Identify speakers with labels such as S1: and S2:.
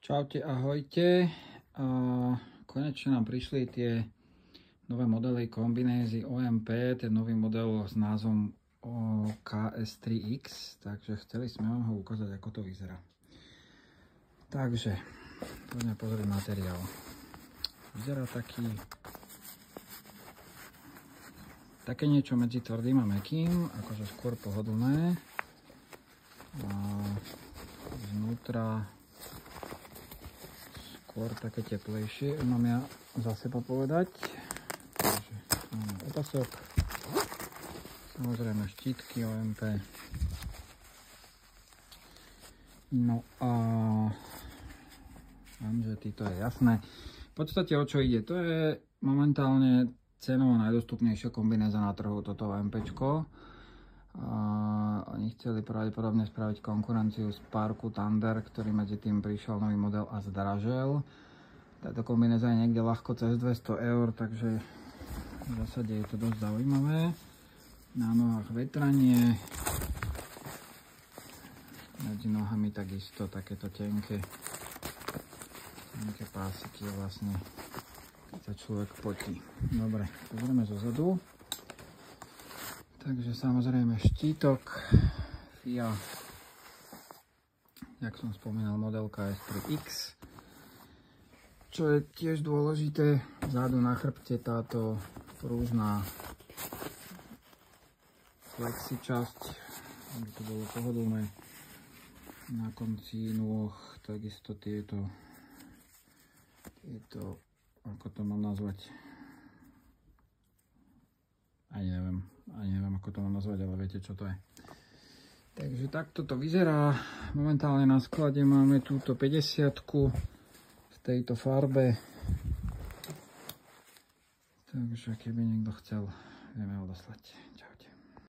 S1: Čaute, ahojte. Konečne nám prišli tie nové modely kombinézy OMP, ten nový model s názvom KS3X, takže chceli sme vám ho ukázať, ako to vyzerá. Takže, poďme pozrieť materiál. Vyzerá také niečo medzi tvrdým a mäkkým, akože skôr pohodlné. Znútra skôr také teplejšie, mám ja za seba povedať. Takže máme opasok, samozrejme štítky OMP. No a že to je jasné. V podstate o čo ide? To je momentálne cenovo najdostupnejšia kombinéza na trhu, toto OMPčko. Oni chceli pravdepodobne spraviť konkurenciu Sparku Thunder, ktorý medzi tým prišiel nový model a zdražel. Táto kombinéza je niekde ľahko cez 200 eur, takže v zásade je to dosť zaujímavé. Na nohách vetranie, medzi nohami takisto takéto tenké pásiky vlastne, keď sa človek potí. Dobre, pozrieme zo zadu. Takže samozrejme štítok FIA, jak som spomínal, model KS3X. Čo je tiež dôležité, vzadu na chrbte táto prúžna flexi časť, aby to bolo pohodlné. Na konci nôh takisto tieto, ako to mám nazvať, ani neviem, ako to mám nazvať, ale viete, čo to je. Takže takto to vyzerá. Momentálne na sklade máme túto 50-ku v tejto farbe. Takže keby niekto chcel, vieme odoslať. Čaute.